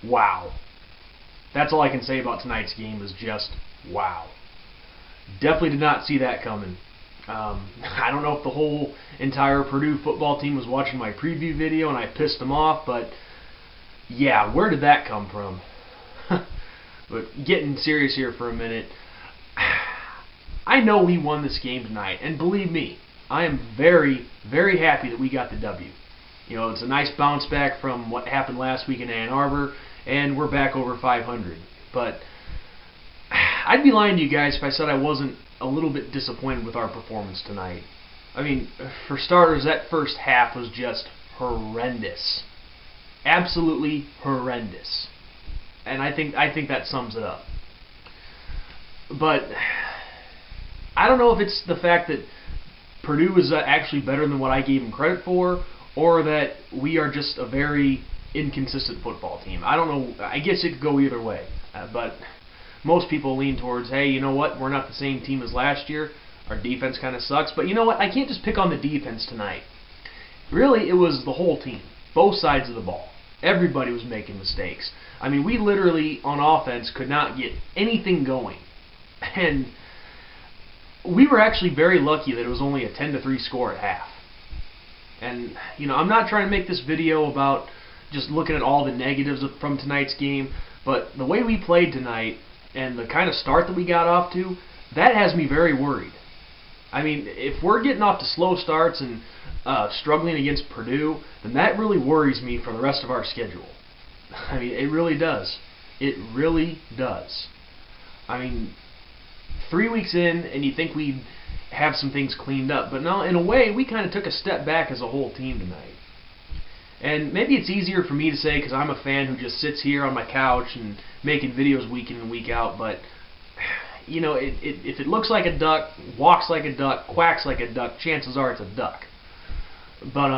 wow. That's all I can say about tonight's game is just wow. Definitely did not see that coming. I don't know if the whole entire Purdue football team was watching my preview video and I pissed them off, but yeah, where did that come from? But getting serious here for a minute, I know we won this game tonight, and believe me, I am very, very happy that we got the W. You know, it's a nice bounce back from what happened last week in Ann Arbor, and we're back over 500. But I'd be lying to you guys if I said I wasn't a little bit disappointed with our performance tonight. I mean, for starters, that first half was just horrendous. Absolutely horrendous. And I think that sums it up. But I don't know if it's the fact that Purdue is actually better than what I gave them credit for, or that we are just a very inconsistent football team. I don't know. I guess it could go either way. But most people lean towards, hey, you know what? We're not the same team as last year. Our defense kind of sucks. But you know what? I can't just pick on the defense tonight. Really, it was the whole team. Both sides of the ball. Everybody was making mistakes. I mean, we literally, on offense, could not get anything going. And we were actually very lucky that it was only a 10-3 score at half. And, you know, I'm not trying to make this video about just looking at all the negatives from tonight's game, but the way we played tonight and the kind of start that we got off to, that has me very worried. I mean, if we're getting off to slow starts and struggling against Purdue, then that really worries me for the rest of our schedule. I mean, it really does. It really does. I mean, 3 weeks in, and you think we'd have some things cleaned up. But now, in a way, we kind of took a step back as a whole team tonight. And maybe it's easier for me to say because I'm a fan who just sits here on my couch and making videos week in and week out. But, you know, if it looks like a duck, walks like a duck, quacks like a duck, chances are it's a duck. But,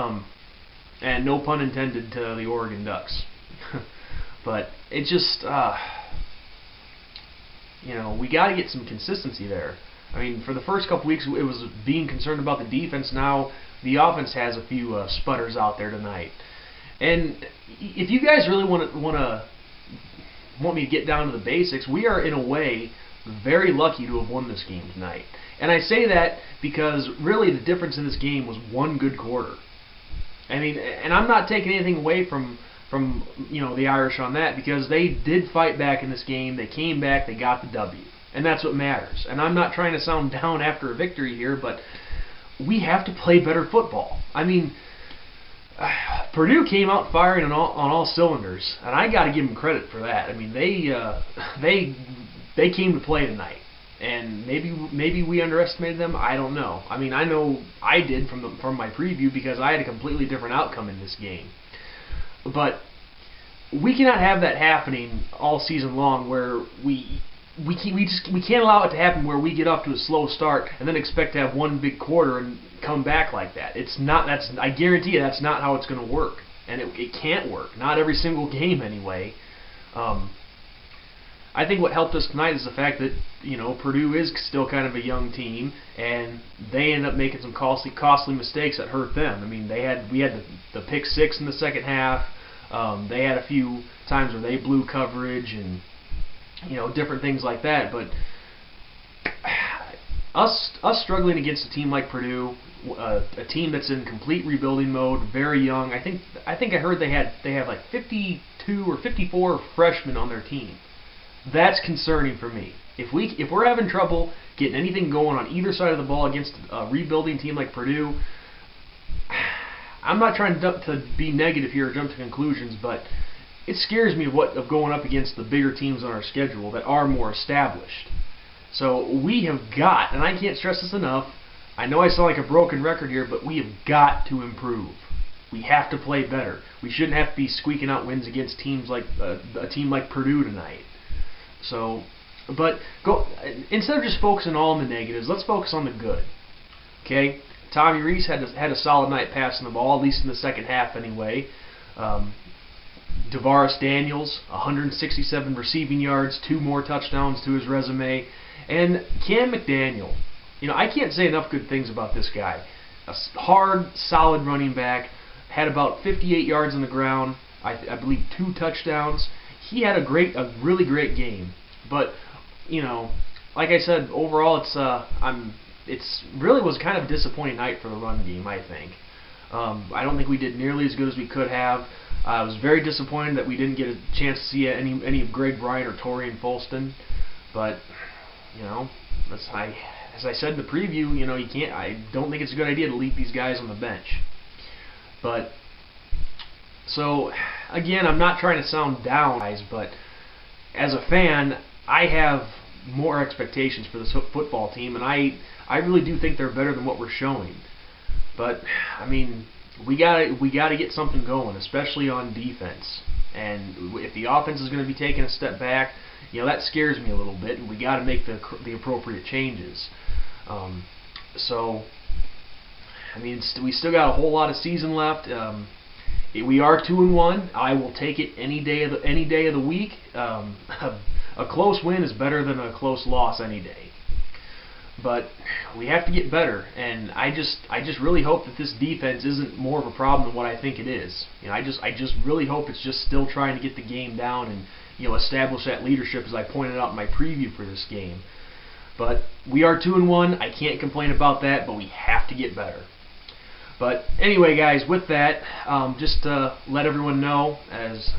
and no pun intended to the Oregon Ducks. But it just, you know, we got to get some consistency there. I mean, for the first couple weeks, it was being concerned about the defense. Now the offense has a few sputters out there tonight. And if you guys really want me to get down to the basics, we are in a way very lucky to have won this game tonight. And I say that because really the difference in this game was one good quarter. I mean, and I'm not taking anything away from you know, the Irish on that, because they did fight back in this game. They came back, they got the W. And that's what matters. And I'm not trying to sound down after a victory here, but we have to play better football. I mean, Purdue came out firing on all cylinders, and I got to give them credit for that. I mean, they came to play tonight, and maybe we underestimated them. I don't know. I mean, I know I did from my preview because I had a completely different outcome in this game. But we cannot have that happening all season long, where we can't allow it to happen where we get off to a slow start and then expect to have one big quarter and come back like that. I guarantee you that's not how it's going to work, and it can't work. Not every single game anyway. I think what helped us tonight is the fact that, you know, Purdue is still kind of a young team, and they ended up making some costly mistakes that hurt them. I mean, we had the pick six in the second half. They had a few times where they blew coverage and, you know, different things like that. But us struggling against a team like Purdue, a team that's in complete rebuilding mode, very young. I think I heard they have like 52 or 54 freshmen on their team. That's concerning for me. If we're having trouble getting anything going on either side of the ball against a rebuilding team like Purdue, I'm not trying to be negative here or jump to conclusions, but it scares me of going up against the bigger teams on our schedule that are more established. So we have got, and I can't stress this enough, I know I sound like a broken record here, but we have got to improve. We have to play better. We shouldn't have to be squeaking out wins against teams like a team like Purdue tonight. So, but instead of just focusing all on the negatives, let's focus on the good. Okay, Tommy Rees had a solid night passing the ball, at least in the second half anyway. DeVaris Daniels, 167 receiving yards, 2 more touchdowns to his resume. And Cam McDaniel, you know, I can't say enough good things about this guy. A hard, solid running back, had about 58 yards on the ground, I believe 2 touchdowns. he had a really great game. But you know, like I said, overall it's really was kind of a disappointing night for the run game, I think. I don't think we did nearly as good as we could have. I was very disappointed that we didn't get a chance to see any of Greg Bryant or Torian Folston. But you know, as I said in the preview, you know, I don't think it's a good idea to leave these guys on the bench. But so again, I'm not trying to sound down, guys, but as a fan, I have more expectations for this football team, and I really do think they're better than what we're showing. But I mean, we gotta get something going, especially on defense. And if the offense is going to be taking a step back, you know, that scares me a little bit, and we got to make the appropriate changes. So I mean, we still got a whole lot of season left. We are 2-1. I will take it any day of the week. A close win is better than a close loss any day. But we have to get better, and I just really hope that this defense isn't more of a problem than what I think it is. You know, I just really hope it's just still trying to get the game down and, you know, establish that leadership, as I pointed out in my preview for this game. But we are 2-1. I can't complain about that, but we have to get better. But anyway, guys, with that, just to let everyone know, there's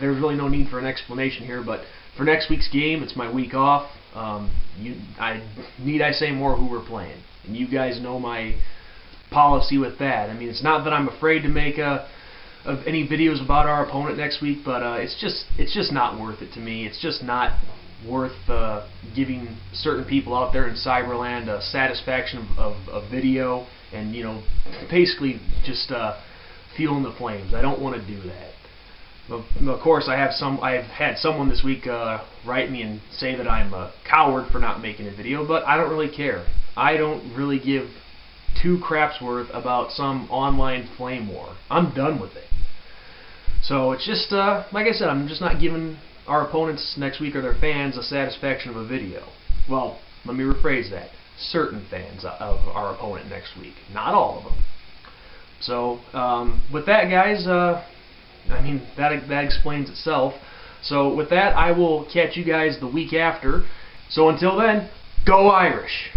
really no need for an explanation here, but for next week's game, it's my week off. Need I say more who we're playing? And you guys know my policy with that. I mean, it's not that I'm afraid to make any videos about our opponent next week, but it's just not worth it to me. It's just not worth giving certain people out there in Cyberland a satisfaction of video and, you know, basically just fueling the flames. I don't want to do that. Of course, I've had someone this week write me and say that I'm a coward for not making a video, but I don't really care. I don't really give two craps worth about some online flame war. I'm done with it. So it's just, like I said, I'm just not giving our opponents next week or their fans a satisfaction of a video. Well, let me rephrase that. Certain fans of our opponent next week. Not all of them. So, with that, guys, I mean, that explains itself. So with that, I will catch you guys the week after. So until then, go Irish!